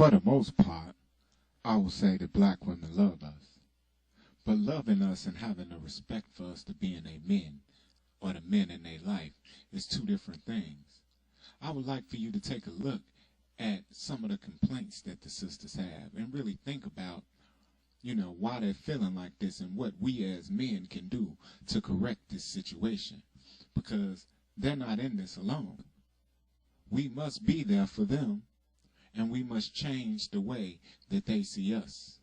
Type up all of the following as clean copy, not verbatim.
For the most part, I will say that black women love us. But loving us and having the respect for us to being a men or the men in their life is two different things. I would like for you to take a look at some of the complaints that the sisters have and really think about, why they're feeling like this and what we as men can do to correct this situation. Because they're not in this alone. We must be there for them, and we must change the way that they see us.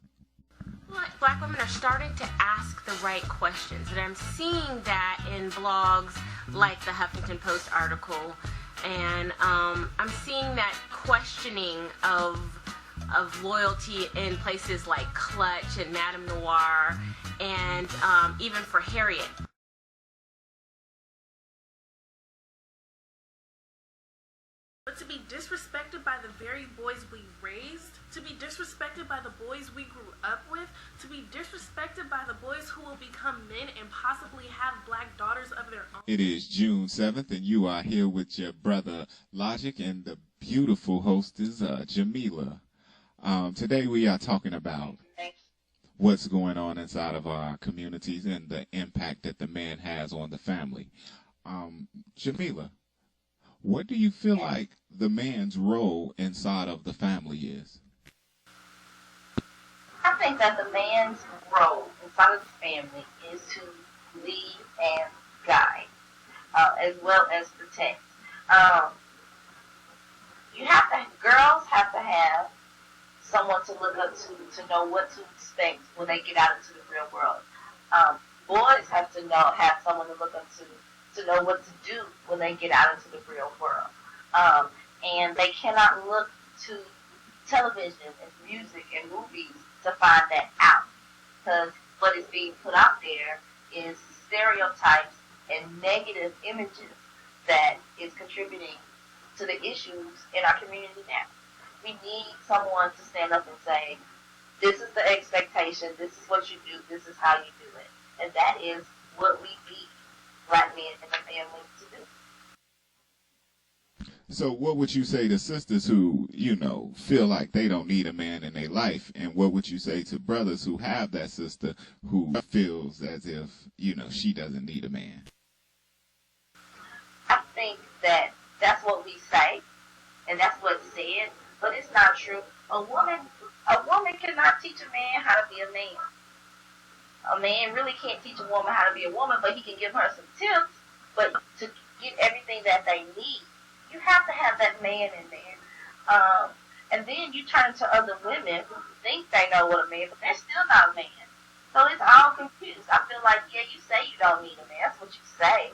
Black women are starting to ask the right questions, and I'm seeing that in blogs like the Huffington Post article, and I'm seeing that questioning of loyalty in places like Clutch and Madame Noir, and even for Harriet. But to be disrespected by the very boys we raised, to be disrespected by the boys we grew up with, to be disrespected by the boys who will become men and possibly have black daughters of their own. It is June 7th, and you are here with your brother Logic and the beautiful hostess Jamila. Today we are talking about what's going on inside of our communities and the impact that the man has on the family. Jamila, what do you feel like the man's role inside of the family is? I think that the man's role inside of the family is to lead and guide, as well as protect. Girls have to have someone to look up to know what to expect when they get out into the real world. Boys have to have someone to look up to know what to do when they get out into the real world. And they cannot look to television and music and movies to find that out. Because what is being put out there is stereotypes and negative images that is contributing to the issues in our community now. We need someone to stand up and say, this is the expectation, this is what you do, this is how you do it. And that is what we need black men in the family to do. So what would you say to sisters who, feel like they don't need a man in their life? And what would you say to brothers who have that sister who feels as if, she doesn't need a man? I think that that's what we say, and that's what's said, but it's not true. A woman cannot teach a man how to be a man. A man really can't teach a woman how to be a woman, but he can give her some tips. But to get everything that they need, you have to have that man in there. And then you turn to other women who think they know what a man, but they're still not a man. So it's all confused. I feel like, yeah, you say you don't need a man. That's what you say.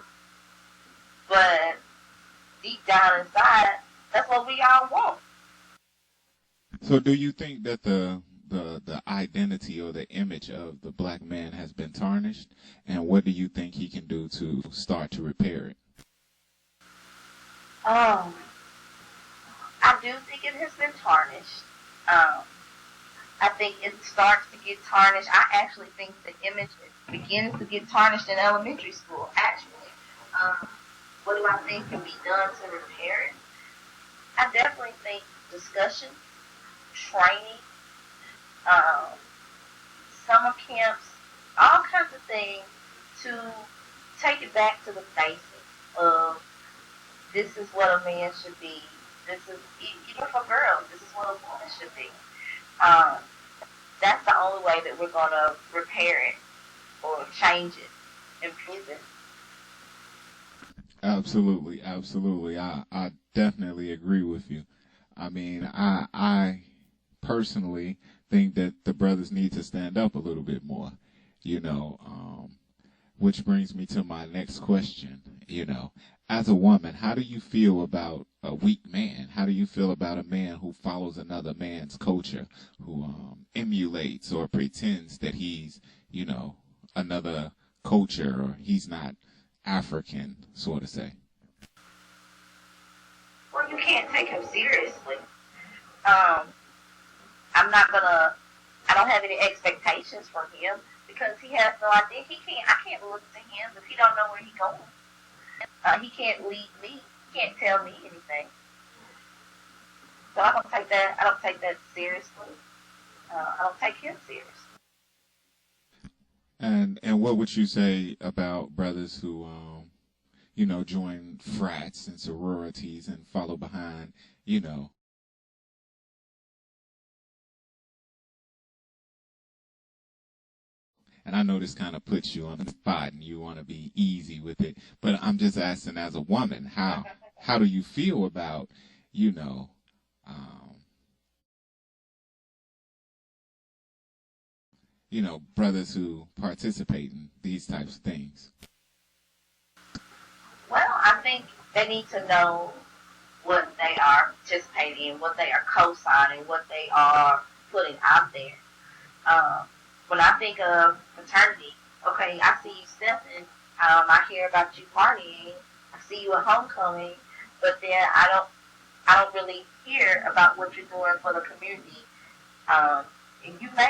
But deep down inside, that's what we all want. So do you think that the identity or the image of the black man has been tarnished? And what do you think he can do to start to repair it? I do think it has been tarnished. I think it starts to get tarnished. I actually think the image begins to get tarnished in elementary school, actually. What do I think can be done to repair it? I definitely think discussion, training, summer camps, all kinds of things to take it back to the basics of this is what a man should be. This is, even for girls, this is what a woman should be. That's the only way that we're going to repair it or change it, improve it. Absolutely, absolutely. I definitely agree with you. I mean, I personally think that the brothers need to stand up a little bit more, which brings me to my next question. As a woman, how do you feel about a weak man? How do you feel about a man who follows another man's culture, who emulates or pretends that he's, another culture, or he's not African, so to say? Well, you can't take him seriously. I don't have any expectations from him because he has no idea. I can't look to him if he don't know where he's going. He can't lead me. He can't tell me anything. So I don't take that. I don't take that seriously. I don't take him serious. And what would you say about brothers who join frats and sororities and follow behind, you know, and I know this kind of puts you on the spot and you want to be easy with it, but I'm just asking as a woman, how do you feel about, you know, um, brothers who participate in these types of things? Well, I think they need to know what they are participating in, what they are co-signing, what they are putting out there. When I think of fraternity, okay, I see you stepping. I hear about you partying. I see you at homecoming, but then I don't really hear about what you're doing for the community. And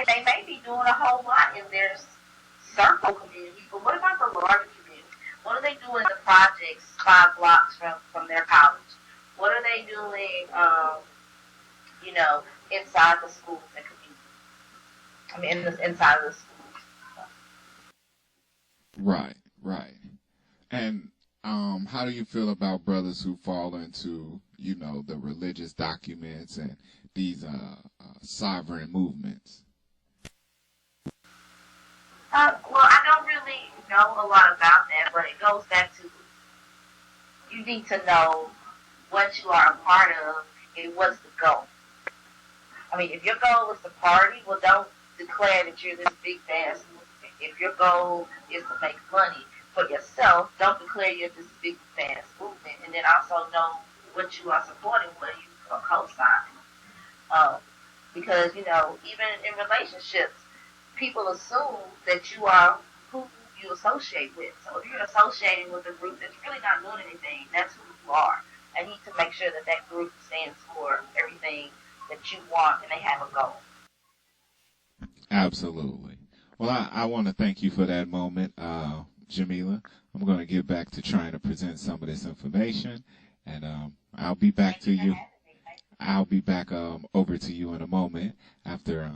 they may be doing a whole lot in their circle community, but what about the larger community? What are they doing in the projects 5 blocks from their college? What are they doing, inside the schools and community? I mean, inside of the schools. Right, right. And how do you feel about brothers who fall into, the religious documents and these sovereign movements? Well, I don't really know a lot about that, but it goes back to you need to know what you are a part of and what's the goal. I mean, if your goal is to party, well, don't declare that you're this big fast movement. If your goal is to make money for yourself, don't declare you're this big fast movement. And then also know what you are supporting, what you are co-signing. Because, even in relationships, people assume that you are who you associate with. So if you're associating with a group that's really not doing anything, that's who you are. I need to make sure that that group stands for everything that you want and they have a goal. Absolutely. Well, I want to thank you for that moment, Jamila. I'm going to get back to trying to present some of this information, and I'll be back to you. I'll be back over to you in a moment after